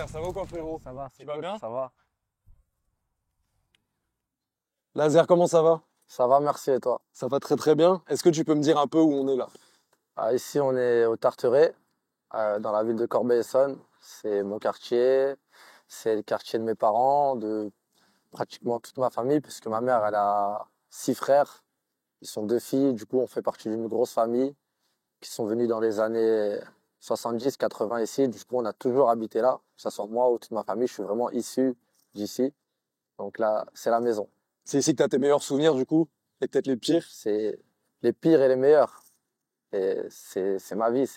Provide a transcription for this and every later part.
ça va ou quoi frérot? Ça va, Tu vas bien? ça va. Laser, comment ça va? Ça va, merci et toi? Ça va très très bien. Est-ce que tu peux me dire un peu où on est là? Ici, on est au Tarteret, dans la ville de Corbeil-Essonnes. C'est mon quartier, c'est le quartier de mes parents, de pratiquement toute ma famille, puisque ma mère, elle a 6 frères. Ils sont 2 filles, du coup, on fait partie d'une grosse famille qui sont venus dans les années 70-80 ici. Du coup, on a toujours habité là, que ce soit moi ou toute ma famille. Je suis vraiment issu d'ici. Donc là, c'est la maison. C'est ici que tu as tes meilleurs souvenirs du coup? Et peut-être les pires? C'est les pires et les meilleurs. Et c'est ma vie.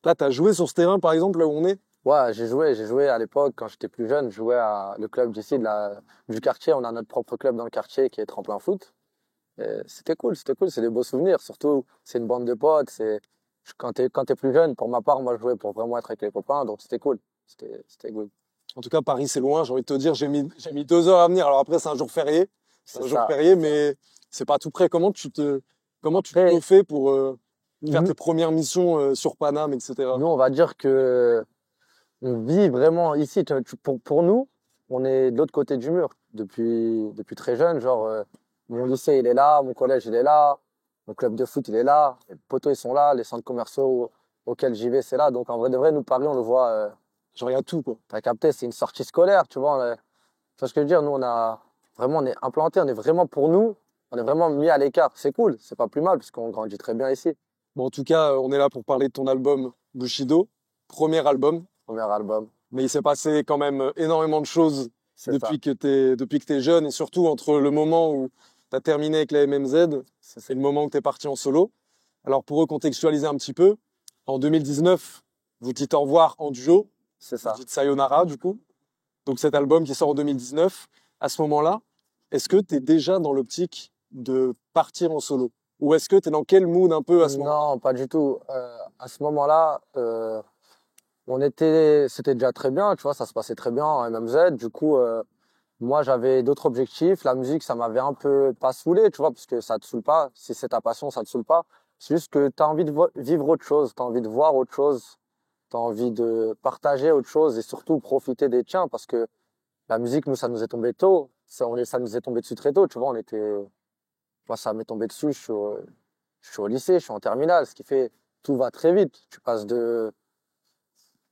Là, tu as joué sur ce terrain par exemple, là où on est? Ouais, j'ai joué à l'époque quand j'étais plus jeune. Je jouais à le club d'ici, du quartier. On a notre propre club dans le quartier qui est Tremplin Foot. Et c'était cool, c'était cool. C'est des beaux souvenirs. Surtout, c'est une bande de potes. Quand t'es plus jeune, pour ma part, moi, je jouais pour vraiment être avec les copains. Donc, c'était cool. C'était cool. En tout cas, Paris c'est loin, j'ai envie de te dire, j'ai mis 2 heures à venir. Alors après, c'est un jour férié. C'est C'est un jour ça. férié, mais c'est pas tout près. Comment tu te Après, fais pour faire nous, tes premières missions sur Paname, etc. nous, on va dire que on vit vraiment ici. Pour nous, on est de l'autre côté du mur depuis très jeune. Genre, mon lycée, il est là, mon collège, il est là, mon club de foot, il est là, les poteaux, ils sont là, les centres commerciaux auxquels j'y vais, c'est là. Donc, en vrai de vrai, nous, Paris, on le voit, Genre, il y a tout, quoi. t'as capté, c'est une sortie scolaire, tu vois. Tu vois ce que je veux dire? Nous, on est implanté, on est vraiment pour nous, on est vraiment mis à l'écart. C'est cool, c'est pas plus mal, parce qu'on grandit très bien ici. Bon, en tout cas, on est là pour parler de ton album Bushido, premier album. Premier album, Mais il s'est passé quand même énormément de choses c'est ça. depuis que t'es jeune et surtout entre le moment où tu as terminé avec la MMZ C'est ça. et le moment où tu es parti en solo. Alors pour recontextualiser un petit peu, en 2019, vous dites au revoir en duo, C'est vous ça. dites Sayonara du coup. Donc cet album qui sort en 2019, à ce moment-là, est-ce que tu es déjà dans l'optique de partir en solo? Ou est-ce que tu es dans quel mood un peu à ce moment-là? Non, pas du tout. À ce moment-là, c'était déjà très bien, tu vois, ça se passait très bien en MMZ. Du coup, moi, j'avais d'autres objectifs. La musique, ça m'avait un peu pas saoulé, tu vois, parce que ça te saoule pas. Si c'est ta passion, ça te saoule pas. C'est juste que tu as envie de vivre autre chose, tu as envie de voir autre chose, tu as envie de partager autre chose et surtout profiter des tiens parce que la musique, nous, ça nous est tombé tôt. Ça nous est tombé dessus très tôt, tu vois, moi, ça m'est tombé dessus, je suis au lycée, je suis en terminale, ce qui fait, tout va très vite.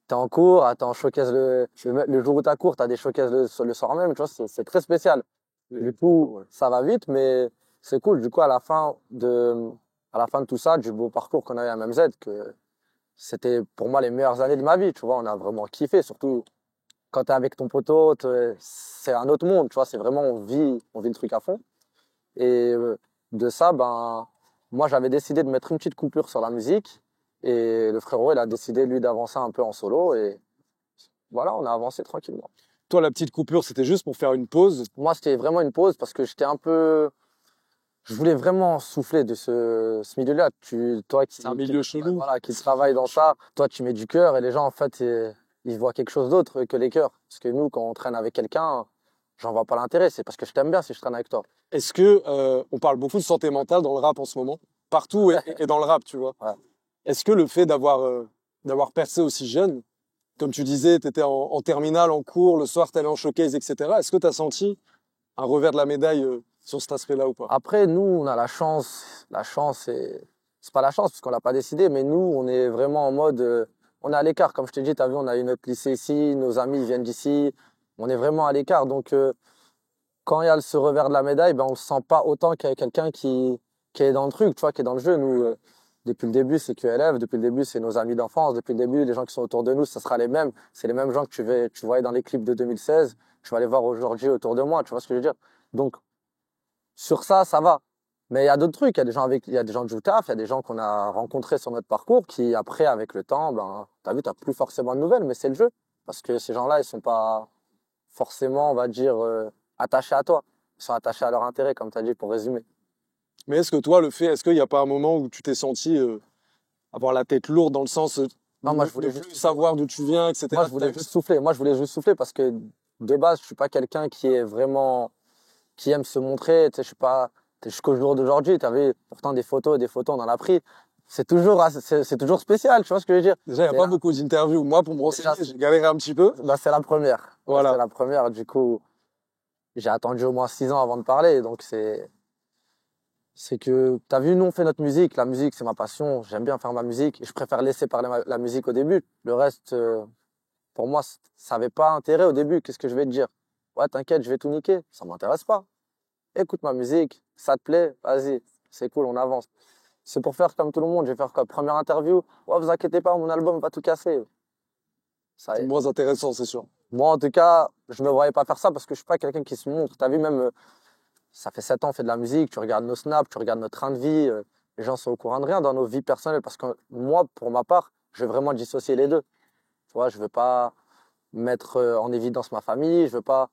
T'es en cours, t'es en showcase le jour où t'as cours, t'as des showcases le soir même, tu vois, c'est très spécial. Du coup, Ouais. ça va vite, mais c'est cool. Du coup, à la fin de tout ça, du beau parcours qu'on a eu à MMZ, que c'était pour moi les meilleures années de ma vie, tu vois, on a vraiment kiffé, surtout quand t'es avec ton poteau, c'est un autre monde, tu vois, c'est vraiment, on vit le truc à fond. Et de ça, ben, moi, j'avais décidé de mettre une petite coupure sur la musique. Et le frérot, il a décidé, lui, d'avancer un peu en solo. Et voilà, on a avancé tranquillement. Toi, la petite coupure, c'était juste pour faire une pause. Moi, c'était vraiment une pause parce que j'étais un peu. Je voulais vraiment souffler de ce milieu-là. Toi C'est un milieu chelou. voilà, qui travaille dans ça, toi, tu mets du cœur et les gens, en fait, ils voient quelque chose d'autre que les cœurs. Parce que nous, quand on traîne avec quelqu'un, j'en vois pas l'intérêt. C'est parce que je t'aime bien si je traîne avec toi. Est-ce que on parle beaucoup de santé mentale dans le rap en ce moment, partout et dans le rap, tu vois. Ouais. Est-ce que le fait d'avoir percé aussi jeune, comme tu disais, tu étais en terminale, en cours, le soir, tu allais en showcase, etc. Est-ce que tu as senti un revers de la médaille sur cet aspect-là ou pas? Après, nous, on a la chance. La chance, c'est pas la chance parce qu'on l'a pas décidé, mais nous, on est vraiment en mode, on est à l'écart. Comme je t'ai dit, t'as vu, on a eu notre lycée ici, nos amis ils viennent d'ici. On est vraiment à l'écart. Donc, quand il y a ce revers de la médaille, ben, on le sent pas autant qu'il y a quelqu'un qui est dans le truc, tu vois, qui est dans le jeu. Nous, depuis le début, c'est QLF. Depuis le début, c'est nos amis d'enfance. Depuis le début, les gens qui sont autour de nous, ça sera les mêmes. C'est les mêmes gens que tu voyais dans les clips de 2016. Tu vas les voir aujourd'hui autour de moi. Tu vois ce que je veux dire? Donc, sur ça, ça va. Mais il y a d'autres trucs. Il y a des gens du taf, il y a des gens qu'on a rencontrés sur notre parcours qui, après, avec le temps, ben, t'as vu, t'as plus forcément de nouvelles, mais c'est le jeu. Parce que ces gens-là, ils sont pas forcément, on va dire, attachés à toi. Ils sont attachés à leur intérêt, comme tu as dit, pour résumer. Mais est-ce que toi, est-ce qu'il n'y a pas un moment où tu t'es senti avoir la tête lourde dans le sens Non, moi, ne je voulais plus juste, savoir d'où tu viens, moi, etc. je voulais juste souffler. Moi, je voulais juste souffler parce que, de base, je suis pas quelqu'un qui est vraiment, qui aime se montrer. Tu sais, je suis pas, jusqu'au jour d'aujourd'hui, tu avais pourtant des photos, on en a pris. c'est toujours spécial, tu vois ce que je veux dire? Déjà, il n'y a pas beaucoup d'interviews. Moi, pour me renseigner, j'ai galéré un petit peu. Bah, c'est la première. Voilà. C'est la première, du coup, j'ai attendu au moins 6 ans avant de parler, donc c'est que, t'as vu, nous, on fait notre musique. La musique, c'est ma passion. J'aime bien faire ma musique. Et je préfère laisser parler la musique au début. Le reste, pour moi, ça n'avait pas intérêt au début. Qu'est-ce que je vais te dire? Ouais, t'inquiète, je vais tout niquer. Ça m'intéresse pas. Écoute ma musique. Ça te plaît? Vas-y. C'est cool, on avance. C'est pour faire comme tout le monde. Je vais faire comme première interview. Ouais, vous inquiétez pas, mon album va tout casser. Ça y C'est est. moins intéressant, c'est sûr. Moi, en tout cas, je me voyais pas faire ça parce que je suis pas quelqu'un qui se montre. T'as vu, même, ça fait 7 ans, on fait de la musique, tu regardes nos snaps, tu regardes notre train de vie, les gens sont au courant de rien dans nos vies personnelles parce que moi, pour ma part, je veux vraiment dissocier les deux. Tu vois, je veux pas mettre en évidence ma famille, je veux pas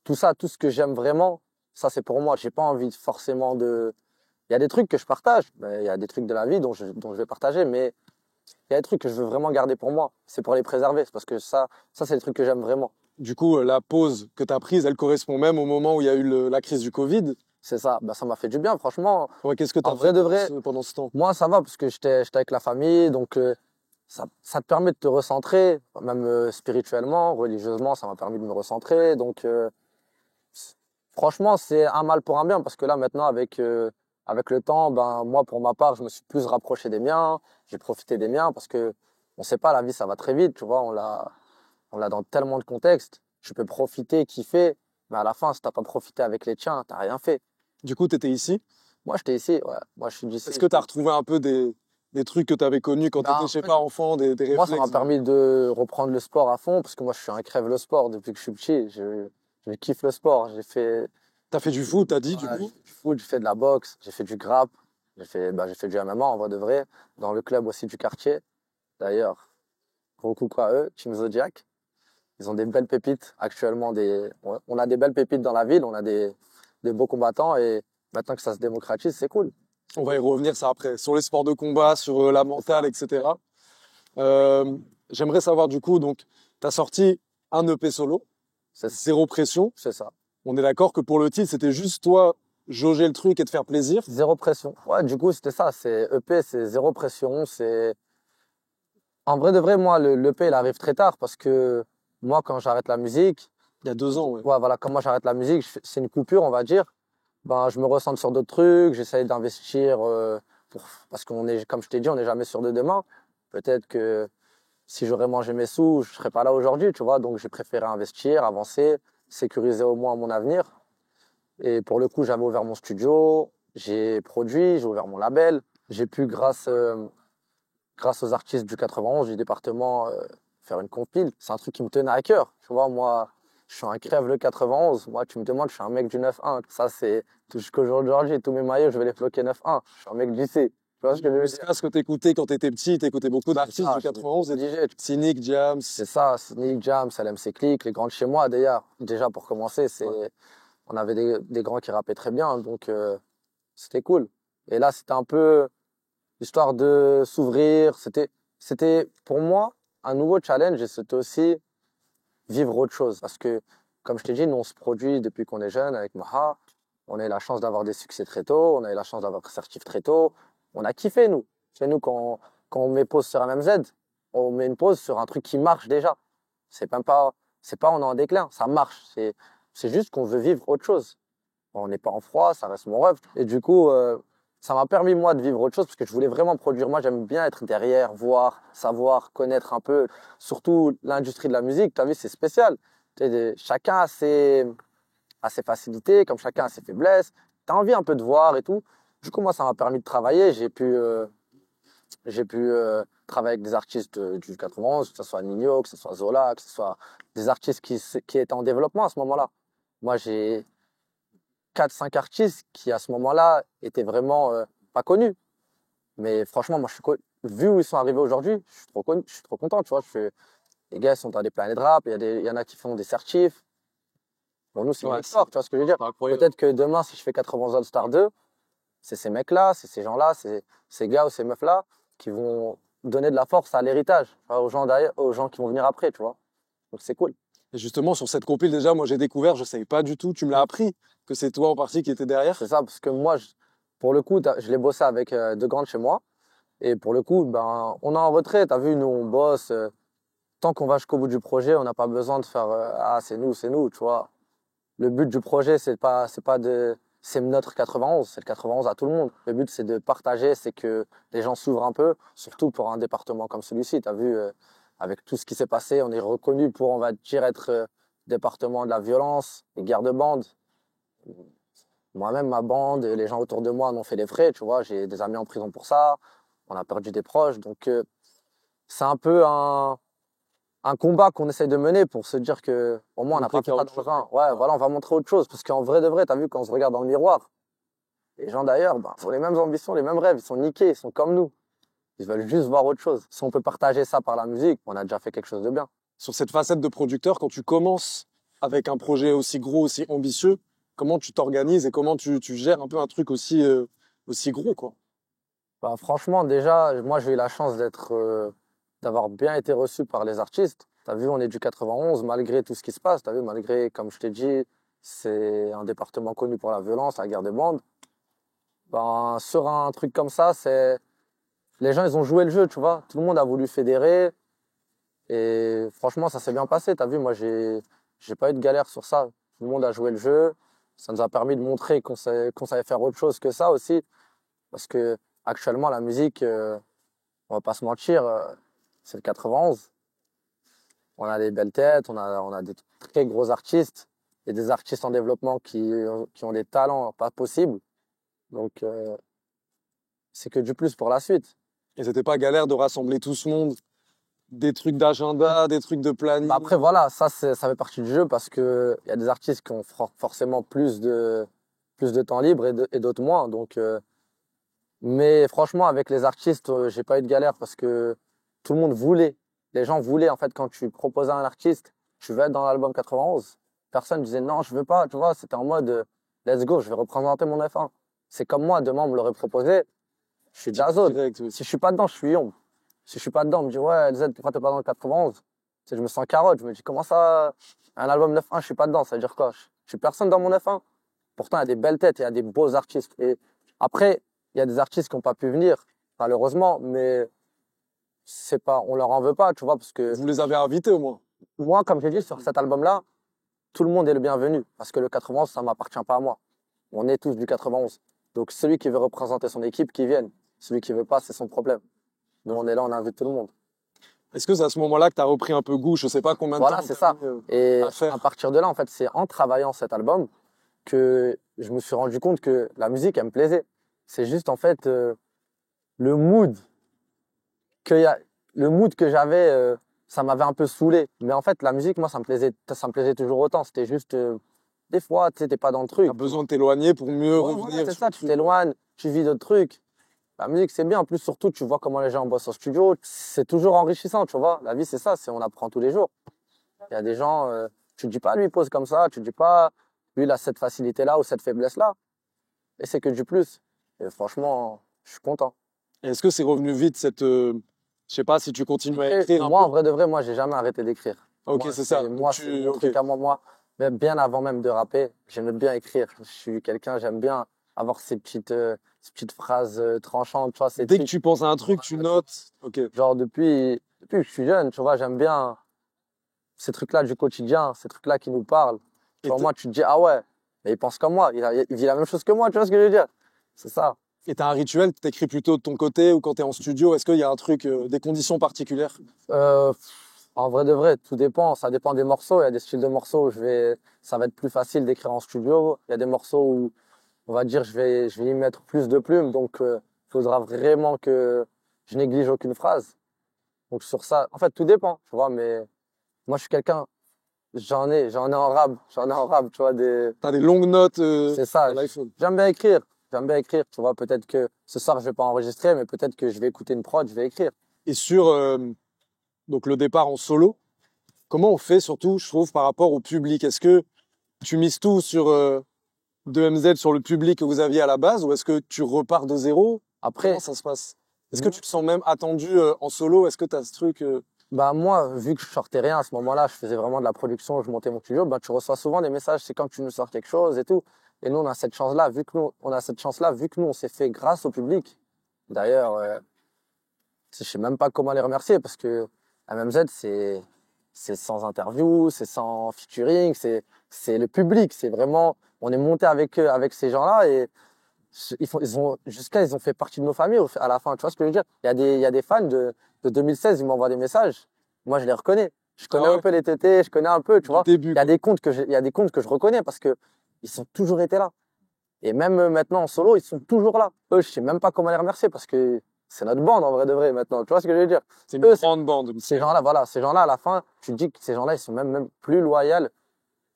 tout ça, tout ce que j'aime vraiment, ça c'est pour moi. J'ai pas envie forcément de. Il y a des trucs que je partage, mais il y a des trucs de la vie dont je vais partager, mais il y a des trucs que je veux vraiment garder pour moi. C'est pour les préserver, c'est parce que ça c'est les trucs que j'aime vraiment. Du coup, la pause que tu as prise, elle correspond même au moment où il y a eu la crise du Covid. C'est ça, bah, ça m'a fait du bien, franchement. Ouais, qu'est-ce que tu En as vrai fait de vrai, pendant ce temps? moi ça va parce que j'étais avec la famille, donc ça te permet de te recentrer, même spirituellement, religieusement, ça m'a permis de me recentrer. Donc franchement, c'est un mal pour un bien parce que là maintenant avec le temps, ben moi pour ma part, je me suis plus rapproché des miens, j'ai profité des miens parce que on sait pas, la vie ça va très vite, tu vois, on l'a dans tellement de contextes. Tu peux profiter, kiffer, mais à la fin, si t'as pas profité avec les tiens, t'as rien fait. Du coup, tu étais ici. Moi, j'étais ici, ouais. Moi, je suis d'ici. Est-ce que tu as retrouvé un peu des trucs que tu avais connus quand tu Ben, étais, en je sais fait, pas, enfant, des moi, ça m'a réflexes? permis de reprendre le sport à fond, parce que moi, je suis un crève le sport depuis que je suis petit. Je kiffe le sport. Tu as fait du foot, t'as dit, du Ouais, j'ai coup? fait du foot, j'ai fait de la boxe, j'ai fait du grappe, j'ai fait du MMA en vrai de vrai, dans le club aussi du quartier. D'ailleurs, gros coucou à eux, Team Zodiac. Ils ont des belles pépites actuellement. On a des belles pépites dans la ville, on a des beaux combattants et maintenant que ça se démocratise, c'est cool. On va y revenir ça après. Sur les sports de combat, sur la mentale, etc. J'aimerais savoir, du coup, donc, tu as sorti un EP solo, C'est zéro pression. c'est ça. On est d'accord que pour le titre, c'était juste toi jauger le truc et te faire plaisir. Zéro pression. Ouais, du coup, c'était ça. C'est EP, c'est zéro pression. En vrai de vrai, moi, l'EP, il arrive très tard parce que moi, quand j'arrête la musique, Il y a 2 ans, ouais. ouais, voilà, quand moi j'arrête la musique, c'est une coupure, on va dire. Ben, je me ressens sur d'autres trucs, j'essaye d'investir parce qu'on est, comme je t'ai dit, on n'est jamais sûr de demain. Peut-être que si j'aurais mangé mes sous, je serais pas là aujourd'hui, tu vois. Donc, j'ai préféré investir, avancer, sécuriser au moins mon avenir. Et pour le coup, j'avais ouvert mon studio, j'ai produit, j'ai ouvert mon label. J'ai pu, grâce aux artistes du 91, du département, faire une compile. C'est un truc qui me tenait à cœur. Tu vois, moi, je suis un crève le 91. Moi, tu me demandes, je suis un mec du 9-1. Ça, c'est jusqu'aujourd'hui, tous mes maillots, je vais les floquer 9-1. Je suis un mec du C. Tu vois ce que je veux dire? Jusqu'à ce que t'écoutais quand t'étais petit, t'écoutais beaucoup d'artistes du 91, et DJ, Cynic, Jams. c'est ça, Sneak Jam, Salem C'est Click, les grands de chez moi d'ailleurs. Déjà pour commencer, on avait des grands qui rappaient très bien, donc c'était cool. Et là, c'était un peu histoire de s'ouvrir. C'était pour moi un nouveau challenge et c'était aussi vivre autre chose. Parce que, comme je t'ai dit, nous, on se produit depuis qu'on est jeune avec Maha. On a eu la chance d'avoir des succès très tôt. On a eu la chance d'avoir des certifs très tôt. On a kiffé, nous. Chez nous, quand on met pause sur MMZ, on met une pause sur un truc qui marche déjà. C'est pas on est en déclin, ça marche. C'est juste qu'on veut vivre autre chose. On n'est pas en froid, ça reste mon rêve. Et du coup, ça m'a permis, moi, de vivre autre chose parce que je voulais vraiment produire. Moi, j'aime bien être derrière, voir, savoir, connaître un peu. Surtout l'industrie de la musique, tu as vu, c'est spécial. Chacun a ses facilités, comme chacun a ses faiblesses. Tu as envie un peu de voir et tout. Du coup, moi, ça m'a permis de travailler. J'ai pu travailler avec des artistes du 91, que ce soit Nino, que ce soit Zola, que ce soit des artistes qui étaient en développement à ce moment-là. Moi, j'ai 4-5 artistes qui, à ce moment-là, étaient vraiment pas connus. Mais franchement, moi, vu où ils sont arrivés aujourd'hui, je suis trop content, tu vois. Les gars, ils sont dans des planètes rap, il y en a qui font des certifs. Pour nous, c'est une Ouais, histoire, tu vois ce que je veux dire. incroyable. Peut-être que demain, si je fais 80 All Star 2, c'est ces mecs-là, c'est ces gens-là, c'est ces gars ou ces meufs-là qui vont donner de la force à l'héritage, tu vois, aux gens derrière, aux gens qui vont venir après, tu vois. Donc c'est cool. Et justement, sur cette compile, déjà, moi, j'ai découvert, je savais pas du tout, tu me l'as appris, que c'est toi en partie qui étais derrière. C'est ça, parce que moi, pour le coup, je l'ai bossé avec deux grands de chez moi. Et pour le coup, ben, on est en retrait. T'as vu, nous, on bosse. Tant qu'on va jusqu'au bout du projet, on n'a pas besoin de faire ah, c'est nous, tu vois. Le but du projet, c'est pas de, c'est notre 91, c'est le 91 à tout le monde. Le but, c'est de partager, c'est que les gens s'ouvrent un peu, surtout pour un département comme celui-ci. T'as vu, avec tout ce qui s'est passé, on est reconnu pour, on va dire, être département de la violence, des guerres de bande. Moi-même, ma bande, les gens autour de moi en ont fait les frais, tu vois. J'ai des amis en prison pour ça. On a perdu des proches. Donc, c'est un peu un combat qu'on essaie de mener pour se dire que, au moins, on n'a Montrer pas qu'il fait y a ça autre dans le chose. vin. Ouais, voilà, on va montrer autre chose. Parce qu'en vrai de vrai, t'as vu, quand on se regarde dans le miroir, les gens d'ailleurs, ben, ils ont les mêmes ambitions, les mêmes rêves. Ils sont niqués, ils sont comme nous. Ils veulent juste voir autre chose. Si on peut partager ça par la musique, on a déjà fait quelque chose de bien. Sur cette facette de producteur, quand tu commences avec un projet aussi gros, aussi ambitieux, comment tu t'organises et comment tu gères un peu un truc aussi gros, quoi. Bah, franchement, déjà, moi, j'ai eu la chance d'avoir bien été reçu par les artistes. T'as vu, on est du 91, malgré tout ce qui se passe. T'as vu, malgré, comme je t'ai dit, c'est un département connu pour la violence, la guerre des bandes. Ben, sur un truc comme ça, les gens, ils ont joué le jeu, tu vois. Tout le monde a voulu fédérer. Et franchement, ça s'est bien passé. T'as vu, moi, j'ai pas eu de galère sur ça. Tout le monde a joué le jeu. Ça nous a permis de montrer qu'on savait faire autre chose que ça aussi. Parce que, actuellement, la musique, on va pas se mentir, c'est le 91. On a des belles têtes, on a des très gros artistes et des artistes en développement qui ont des talents pas possibles. Donc, c'est que du plus pour la suite. Et c'était pas galère de rassembler tout ce monde, des trucs d'agenda, des trucs de planning. Bah après, voilà, ça fait partie du jeu parce que il y a des artistes qui ont forcément plus de temps libre et d'autres moins. Donc, mais franchement, avec les artistes, j'ai pas eu de galère parce que tout le monde voulait. Les gens voulaient, en fait, quand tu proposais à un artiste, tu veux être dans l'album 91. Personne disait non, je veux pas, tu vois. C'était en mode, let's go, je vais représenter mon F1. C'est comme moi, demain, on me l'aurait proposé. Je suis Jazzod. Direct, oui. Si je suis pas dedans, je suis Yomb. Si je suis pas dedans, on me dit, ouais, LZ, pourquoi t'es pas dans le 91? Tu sais, je me sens carotte. Je me dis, comment ça, un album 9-1, je suis pas dedans? Ça veut dire quoi? Je suis personne dans mon 9-1. Pourtant, il y a des belles têtes, il y a des beaux artistes. Et après, il y a des artistes qui n'ont pas pu venir, malheureusement, mais c'est pas, on leur en veut pas, tu vois, parce que Vous les avez invités au moins. moi, comme j'ai dit, sur cet album-là, tout le monde est le bienvenu. Parce que le 91, ça m'appartient pas à moi. On est tous du 91. Donc, celui qui veut représenter son équipe, qui vienne. Celui qui veut pas, c'est son problème. Nous, on est là, on invite tout le monde. Est-ce que c'est à ce moment-là que tu as repris un peu goût? Je sais pas combien de Voilà, temps c'est t'as ça. mis, Et à faire. à partir de là, en fait, c'est en travaillant cet album que je me suis rendu compte que la musique, elle me plaisait. C'est juste, en fait, le mood que y a, le mood que j'avais, ça m'avait un peu saoulé. Mais en fait, la musique, moi, ça me plaisait toujours autant. C'était juste, des fois, tu sais, t'es pas dans le truc. T'as besoin de t'éloigner pour mieux Ouais, voilà, revenir c'est sur ça, le tu truc. t'éloignes, tu vis d'autres trucs. La musique, c'est bien. En plus, surtout, tu vois comment les gens bossent en studio. C'est toujours enrichissant, tu vois. La vie, c'est ça, on apprend tous les jours. Il y a des gens, tu te dis pas, lui, il pose comme ça. Tu te dis pas, lui, il a cette facilité-là ou cette faiblesse-là. Et c'est que du plus. Et franchement, je suis content. Et est-ce que c'est revenu vite je sais pas si tu continues à Après, écrire un moi, peu. en vrai de vrai, moi, j'ai jamais arrêté d'écrire. Ok, c'est ça. Donc C'est mon ok. truc à moi. Moi, même bien avant même de rapper, j'aime bien écrire. Je suis quelqu'un, j'aime bien avoir ces petites phrases tranchantes, tu vois, ces Dès que trucs. tu penses à un truc, tu notes. Ok. Genre, depuis que je suis jeune, tu vois, j'aime bien ces trucs-là du quotidien, ces trucs-là qui nous parlent. Tu Et vois, moi, tu te dis, ah ouais, mais il pense comme moi, il vit la même chose que moi, tu vois ce que je veux dire? C'est ça. et t'as un rituel, t'écris plutôt de ton côté ou quand t'es en studio, est-ce qu'il y a un truc, des conditions particulières? Euh, En vrai de vrai, tout dépend. Ça dépend des morceaux. Il y a des styles de morceaux où ça va être plus facile d'écrire en studio. Il y a des morceaux où, on va dire, je vais y mettre plus de plumes. Donc, il faudra vraiment que je néglige aucune phrase. Donc, sur ça, en fait, tout dépend, tu vois. Mais moi, je suis quelqu'un, j'en ai en rab, tu vois, T'as des longues notes c'est ça. à l'iPhone. J'aime bien écrire. J'aime bien écrire, tu vois. Peut-être que ce soir, je vais pas enregistrer, mais peut-être que je vais écouter une prod, je vais écrire. Et sur donc le départ en solo, comment on fait surtout, je trouve, par rapport au public? Est-ce que tu mises tout sur 2MZ, sur le public que vous aviez à la base, ou est-ce que tu repars de zéro? Comment Après, ça se passe? Est-ce que tu te sens même attendu en solo? Est-ce que tu as ce truc bah moi, vu que je sortais rien à ce moment-là, je faisais vraiment de la production, je montais mon studio, bah tu reçois souvent des messages, c'est quand tu nous sors quelque chose et tout. Et nous, on a cette chance-là, vu que nous, on a cette chance-là, vu que nous, on s'est fait grâce au public. D'ailleurs, Je sais même pas comment les remercier parce que MMZ, c'est sans interview, c'est sans featuring, c'est le public. C'est vraiment, on est monté avec eux, avec ces gens-là et ils ont fait partie de nos familles à la fin. Tu vois ce que je veux dire? Il y a des fans de 2016, ils m'envoient des messages. Moi, je les reconnais. Je connais un peu les tétés, je connais un peu, tu vois. Début, Il y a des comptes il y a des comptes que je reconnais parce que ils ont toujours été là. Et même maintenant en solo, ils sont toujours là. Eux, je sais même pas comment les remercier parce que c'est notre bande en vrai de vrai maintenant. Tu vois ce que je veux dire? c'est une grande bande. Ces gens-là, voilà, ces gens-là à la fin, tu te dis que ces gens-là, ils sont même plus loyaux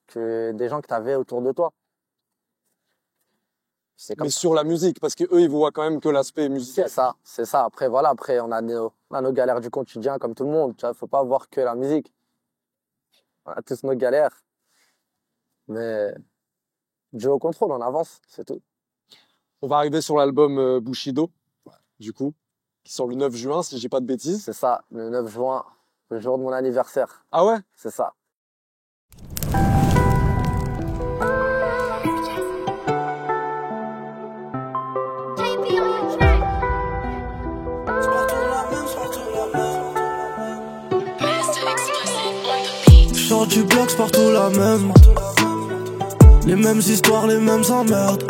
que des gens que tu avais autour de toi. C'est comme Mais ça. sur la musique, parce que eux, ils voient quand même que l'aspect musical. C'est ça. Après, voilà, après, on a nos galères du quotidien comme tout le monde. Tu vois, faut pas voir que la musique. On a tous nos galères. Mais Dieu au contrôle, on avance, c'est tout. On va arriver sur l'album Bushido, du coup, qui sort le 9 juin, si j'ai pas de bêtises. C'est ça, le 9 juin, le jour de mon anniversaire. Ah ouais? C'est ça. Sors du bloc, c'est partout la même. Les mêmes histoires, les mêmes emmerdes.